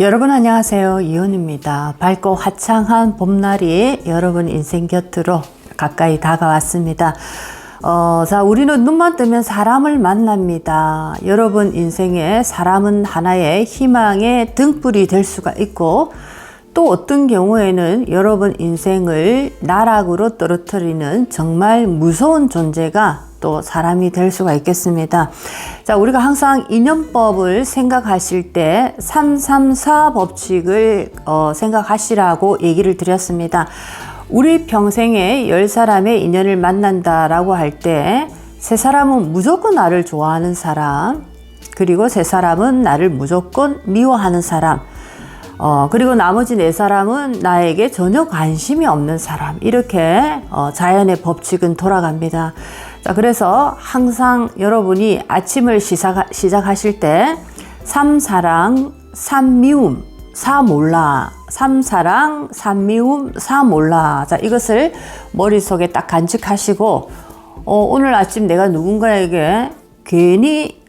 여러분 안녕하세요. 이은입니다. 밝고 화창한 봄날이 여러분 인생 곁으로 가까이 다가왔습니다. 자, 우리는 눈만 뜨면 사람을 만납니다. 여러분 인생에 사람은 하나의 희망의 등불이 될 수가 있고, 또 어떤 경우에는 여러분 인생을 나락으로 떨어뜨리는 정말 무서운 존재가 또 사람이 될 수가 있겠습니다. 자, 우리가 항상 인연법을 생각하실 때 334 법칙을 생각하시라고 얘기를 드렸습니다. 우리 평생에 10사람의 인연을 만난다라고 할 때 3사람은 무조건 나를 좋아하는 사람, 그리고 3사람은 나를 무조건 미워하는 사람, 그리고 나머지 4사람은 나에게 전혀 관심이 없는 사람, 이렇게 자연의 법칙은 돌아갑니다. 자, 그래서 항상 여러분이 아침을 시작하실 때 3사랑, 3미움, 4몰라, 3사랑, 3미움, 4몰라. 자, 이것을 머릿속에 딱 간직하시고, 오늘 아침 내가 누군가에게 괜히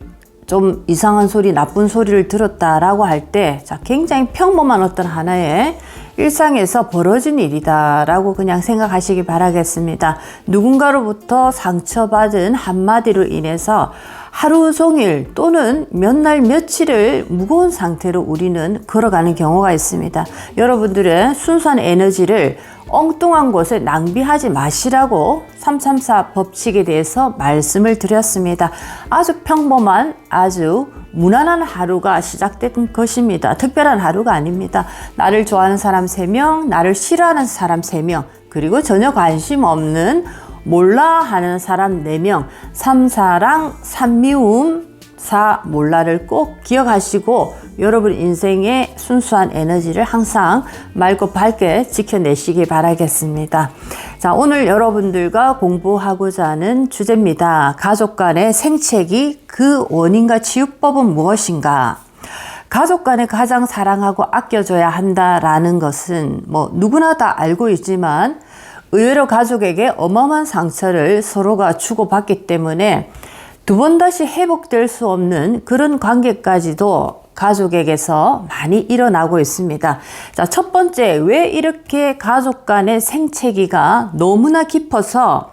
좀 이상한 소리, 나쁜 소리를 들었다라고 할 때, 자, 굉장히 평범한 어떤 하나의 일상에서 벌어진 일이다라고 그냥 생각하시기 바라겠습니다. 누군가로부터 상처받은 한마디로 인해서 하루 종일 또는 몇 날 며칠을 무거운 상태로 우리는 걸어가는 경우가 있습니다. 여러분들의 순수한 에너지를 엉뚱한 곳에 낭비하지 마시라고 334 법칙에 대해서 말씀을 드렸습니다. 아주 평범한, 아주 무난한 하루가 시작된 것입니다. 특별한 하루가 아닙니다. 나를 좋아하는 사람 3명, 나를 싫어하는 사람 3명, 그리고 전혀 관심 없는 몰라 하는 사람 4명, 3사랑, 3미움, 4몰라를 꼭 기억하시고 여러분 인생의 순수한 에너지를 항상 맑고 밝게 지켜내시기 바라겠습니다. 자, 오늘 여러분들과 공부하고자 하는 주제입니다. 가족 간의 생채기, 그 원인과 치유법은 무엇인가? 가족 간에 가장 사랑하고 아껴줘야 한다라는 것은 뭐 누구나 다 알고 있지만 의외로 가족에게 어마어마한 상처를 서로가 주고받기 때문에 두 번 다시 회복될 수 없는 그런 관계까지도 가족에게서 많이 일어나고 있습니다. 자, 첫 번째, 왜 이렇게 가족 간의 생채기가 너무나 깊어서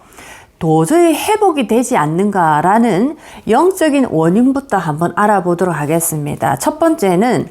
도저히 회복이 되지 않는가라는 영적인 원인부터 한번 알아보도록 하겠습니다. 첫 번째는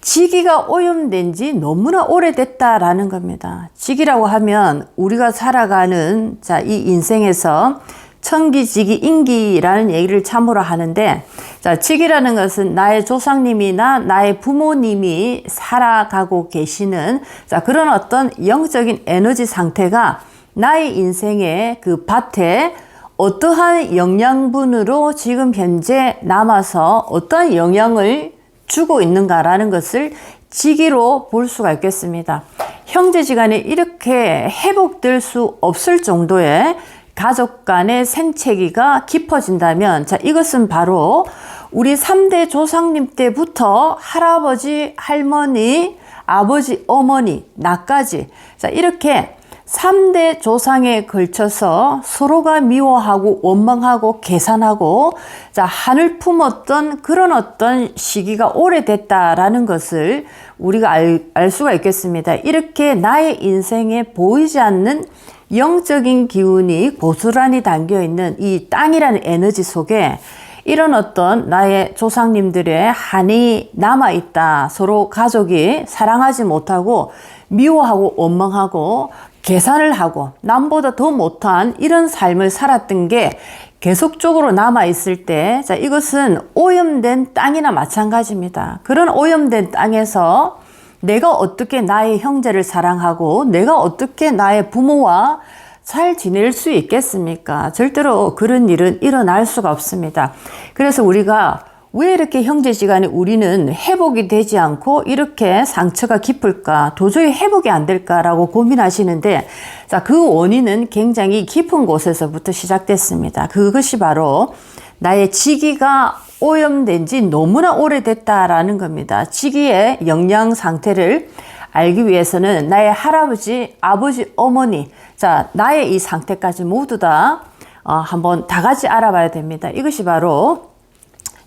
지기가 오염된 지 너무나 오래됐다라는 겁니다. 지기라고 하면 우리가 살아가는 이 인생에서 천기, 지기, 인기라는 얘기를 참으로 하는데, 자, 지기라는 것은 나의 조상님이나 나의 부모님이 살아가고 계시는 그런 어떤 영적인 에너지 상태가 나의 인생의 그 밭에 어떠한 영양분으로 지금 현재 남아서 어떠한 영향을 주고 있는가라는 것을 지기로 볼 수가 있겠습니다. 형제지간에 이렇게 회복될 수 없을 정도의 가족 간의 생채기가 깊어진다면, 자, 이것은 바로 우리 3대 조상님 때부터 할아버지, 할머니, 아버지, 어머니, 나까지, 자, 이렇게 3대 조상에 걸쳐서 서로가 미워하고 원망하고 계산하고 한을 품었던 그런 어떤 시기가 오래됐다라는 것을 우리가 알 수가 있겠습니다. 이렇게 나의 인생에 보이지 않는 영적인 기운이 고스란히 담겨있는 이 땅이라는 에너지 속에 이런 어떤 나의 조상님들의 한이 남아있다. 서로 가족이 사랑하지 못하고 미워하고 원망하고 계산을 하고 남보다 더 못한 이런 삶을 살았던 게 계속적으로 남아있을 때, 자, 이것은 오염된 땅이나 마찬가지입니다. 그런 오염된 땅에서 내가 어떻게 나의 형제를 사랑하고 내가 어떻게 나의 부모와 잘 지낼 수 있겠습니까? 절대로 그런 일은 일어날 수가 없습니다. 그래서 우리가 왜 이렇게 형제지간에 우리는 회복이 되지 않고 이렇게 상처가 깊을까? 도저히 회복이 안 될까라고 고민하시는데, 자, 그 원인은 굉장히 깊은 곳에서부터 시작됐습니다. 그것이 바로 나의 지기가 오염된 지 너무나 오래됐다라는 겁니다. 지기의 영양 상태를 알기 위해서는 나의 할아버지, 아버지, 어머니, 자, 나의 이 상태까지 모두 다 한번 다 같이 알아봐야 됩니다. 이것이 바로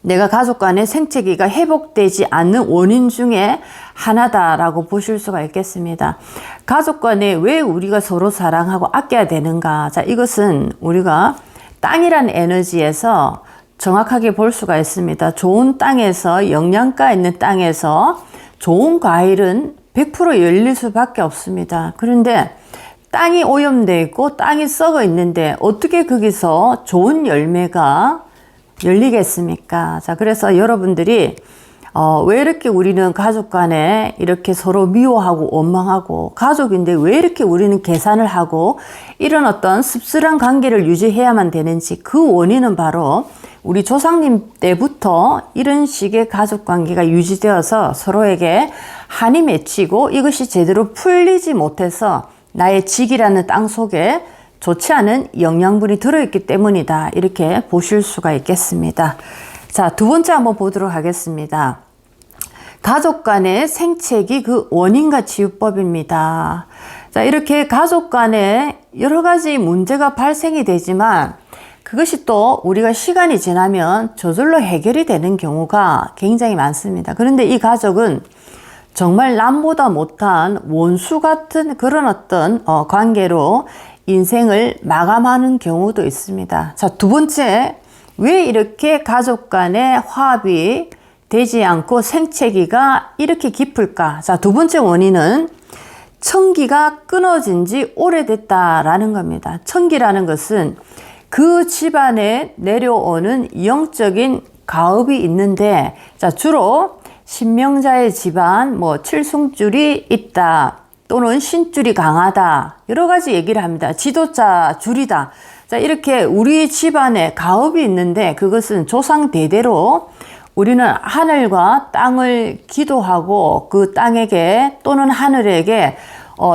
내가 가족 간의 생체기가 회복되지 않는 원인 중에 하나다라고 보실 수가 있겠습니다. 가족 간에 왜 우리가 서로 사랑하고 아껴야 되는가? 자, 이것은 우리가 땅이라는 에너지에서 정확하게 볼 수가 있습니다. 좋은 땅에서, 영양가 있는 땅에서 좋은 과일은 100% 열릴 수밖에 없습니다. 그런데 땅이 오염되어 있고 땅이 썩어 있는데 어떻게 거기서 좋은 열매가 열리겠습니까? 자, 그래서 여러분들이 왜 이렇게 우리는 가족 간에 이렇게 서로 미워하고 원망하고, 가족인데 왜 이렇게 우리는 계산을 하고 이런 어떤 씁쓸한 관계를 유지해야만 되는지, 그 원인은 바로 우리 조상님 때부터 이런 식의 가족 관계가 유지되어서 서로에게 한이 맺히고 이것이 제대로 풀리지 못해서 나의 직이라는 땅 속에 좋지 않은 영양분이 들어있기 때문이다, 이렇게 보실 수가 있겠습니다. 자, 두 번째 한번 보도록 하겠습니다. 가족 간의 생체기 그 원인과 치유법입니다. 자, 이렇게 가족 간에 여러 가지 문제가 발생이 되지만 그것이 또 우리가 시간이 지나면 저절로 해결이 되는 경우가 굉장히 많습니다. 그런데 이 가족은 정말 남보다 못한 원수 같은 그런 어떤 관계로 인생을 마감하는 경우도 있습니다. 자, 두 번째, 왜 이렇게 가족 간의 화합이 되지 않고 생체기가 이렇게 깊을까? 자, 두 번째 원인은 청기가 끊어진 지 오래됐다라는 겁니다. 청기라는 것은 그 집안에 내려오는 영적인 가업이 있는데, 자, 주로 신명자의 집안, 칠성줄이 있다, 또는 신줄이 강하다, 여러 가지 얘기를 합니다. 지도자 줄이다. 자, 이렇게 우리 집안에 가업이 있는데 그것은 조상 대대로 우리는 하늘과 땅을 기도하고 그 땅에게 또는 하늘에게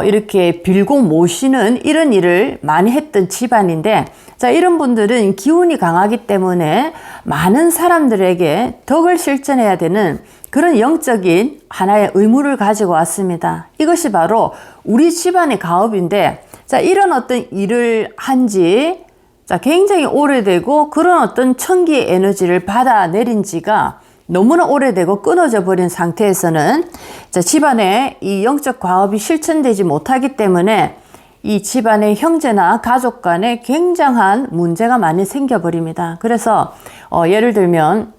이렇게 빌고 모시는 이런 일을 많이 했던 집안인데, 자, 이런 분들은 기운이 강하기 때문에 많은 사람들에게 덕을 실천해야 되는 그런 영적인 하나의 의무를 가지고 왔습니다. 이것이 바로 우리 집안의 가업인데, 자, 이런 어떤 일을 한지 굉장히 오래되고 그런 어떤 청기의 에너지를 받아내린 지가 너무나 오래되고 끊어져 버린 상태에서는 집안에 이 영적 과업이 실천되지 못하기 때문에 이 집안의 형제나 가족 간에 굉장한 문제가 많이 생겨버립니다. 그래서 예를 들면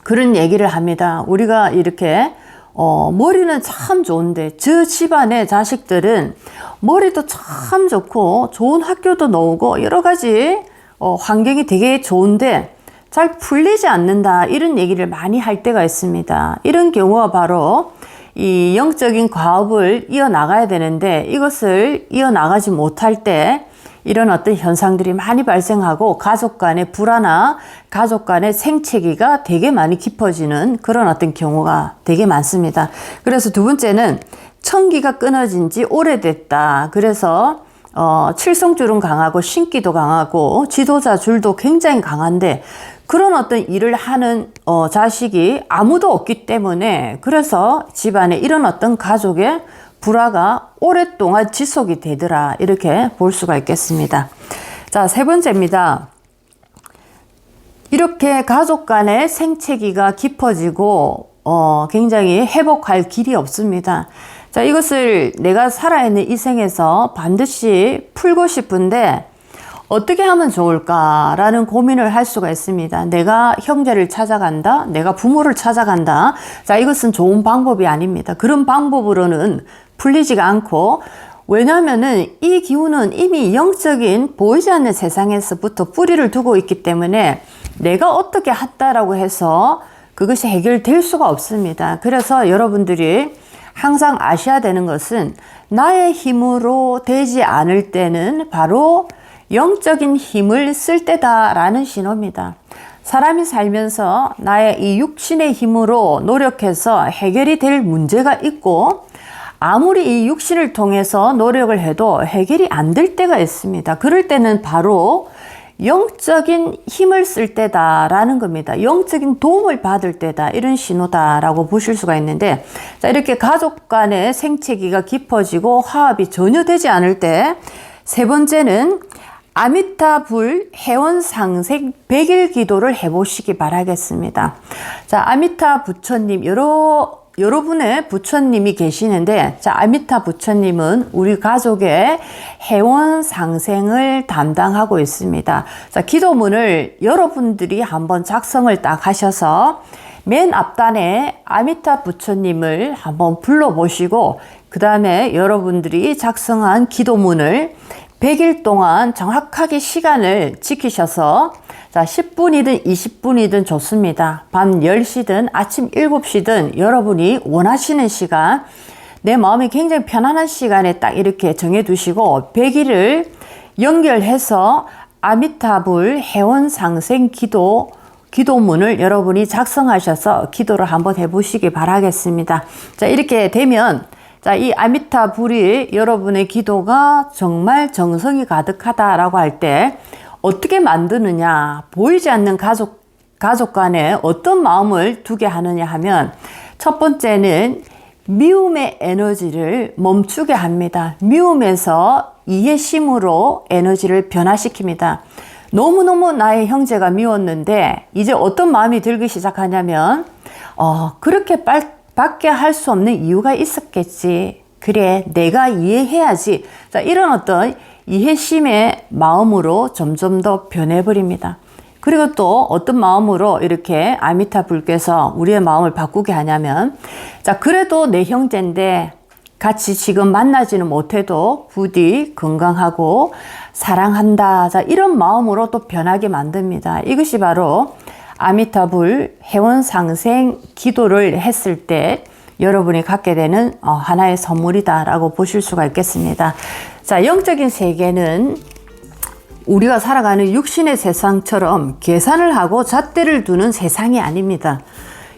그런 얘기를 합니다. 우리가 이렇게 머리는 참 좋은데 저 집안의 자식들은 머리도 참 좋고 좋은 학교도 나오고 여러 가지 환경이 되게 좋은데 잘 풀리지 않는다, 이런 얘기를 많이 할 때가 있습니다. 이런 경우가 바로 이 영적인 과업을 이어나가야 되는데 이것을 이어나가지 못할 때 이런 어떤 현상들이 많이 발생하고 가족 간의 불화나 가족 간의 생체기가 되게 많이 깊어지는 그런 어떤 경우가 되게 많습니다. 그래서 두 번째는 청기가 끊어진 지 오래됐다. 그래서 칠성줄은 강하고 신기도 강하고 지도자 줄도 굉장히 강한데 그런 어떤 일을 하는 자식이 아무도 없기 때문에, 그래서 집안에 이런 어떤 가족의 불화가 오랫동안 지속이 되더라, 이렇게 볼 수가 있겠습니다. 자, 세 번째입니다. 이렇게 가족 간의 생체기가 깊어지고 굉장히 회복할 길이 없습니다. 자, 이것을 내가 살아있는 이 생에서 반드시 풀고 싶은데 어떻게 하면 좋을까라는 고민을 할 수가 있습니다. 내가 형제를 찾아간다, 내가 부모를 찾아간다. 자, 이것은 좋은 방법이 아닙니다. 그런 방법으로는 풀리지가 않고 왜냐하면은 이 기운은 이미 영적인 보이지 않는 세상에서부터 뿌리를 두고 있기 때문에 내가 어떻게 했다라고 해서 그것이 해결될 수가 없습니다. 그래서 여러분들이 항상 아셔야 되는 것은 나의 힘으로 되지 않을 때는 바로 영적인 힘을 쓸 때다라는 신호입니다. 사람이 살면서 나의 이 육신의 힘으로 노력해서 해결이 될 문제가 있고 아무리 이 육신을 통해서 노력을 해도 해결이 안 될 때가 있습니다. 그럴 때는 바로 영적인 힘을 쓸 때다라는 겁니다. 영적인 도움을 받을 때다, 이런 신호다라고 보실 수가 있는데, 자, 이렇게 가족 간의 생채기가 깊어지고 화합이 전혀 되지 않을 때, 세 번째는 아미타불 해원상생 100일 기도를 해보시기 바라겠습니다. 자, 아미타 부처님, 여러분의 부처님이 계시는데, 자, 아미타 부처님은 우리 가족의 해원상생을 담당하고 있습니다. 자, 기도문을 여러분들이 한번 작성을 딱 하셔서 맨 앞단에 아미타 부처님을 한번 불러보시고, 그 다음에 여러분들이 작성한 기도문을 100일 동안 정확하게 시간을 지키셔서, 자, 10분이든 20분이든 좋습니다. 밤 10시든 아침 7시든 여러분이 원하시는 시간, 내 마음이 굉장히 편안한 시간에 딱 이렇게 정해두시고 100일을 연결해서 아미타불 해원상생 기도문을 여러분이 작성하셔서 기도를 한번 해보시기 바라겠습니다. 자, 이렇게 되면, 자, 이 아미타불이 여러분의 기도가 정말 정성이 가득하다라고 할 때 어떻게 만드느냐, 보이지 않는 가족 간에 어떤 마음을 두게 하느냐 하면, 첫 번째는 미움의 에너지를 멈추게 합니다. 미움에서 이해심으로 에너지를 변화시킵니다. 너무너무 나의 형제가 미웠는데 이제 어떤 마음이 들기 시작하냐면, 그렇게 밖에 할 수 없는 이유가 있었겠지. 그래, 내가 이해해야지. 자, 이런 어떤 이해심의 마음으로 점점 더 변해버립니다. 그리고 또 어떤 마음으로 이렇게 아미타 불께서 우리의 마음을 바꾸게 하냐면, 자, 그래도 내 형제인데 같이 지금 만나지는 못해도 부디 건강하고 사랑한다. 자, 이런 마음으로 또 변하게 만듭니다. 이것이 바로 아미타불 해원상생 기도를 했을 때 여러분이 갖게 되는 하나의 선물이다라고 보실 수가 있겠습니다. 자, 영적인 세계는 우리가 살아가는 육신의 세상처럼 계산을 하고 잣대를 두는 세상이 아닙니다.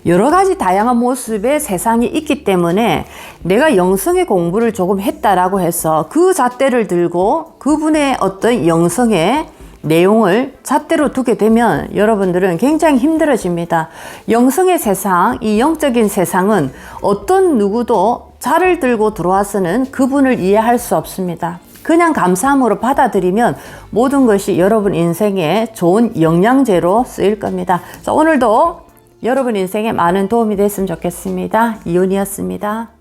여러 가지 다양한 모습의 세상이 있기 때문에 내가 영성의 공부를 조금 했다라고 해서 그 잣대를 들고 그분의 어떤 영성의 내용을 잣대로 두게 되면 여러분들은 굉장히 힘들어집니다. 영성의 세상, 이 영적인 세상은 어떤 누구도 자를 들고 들어와서는 그분을 이해할 수 없습니다. 그냥 감사함으로 받아들이면 모든 것이 여러분 인생에 좋은 영양제로 쓰일 겁니다. 자, 오늘도 여러분 인생에 많은 도움이 됐으면 좋겠습니다. 이온이었습니다.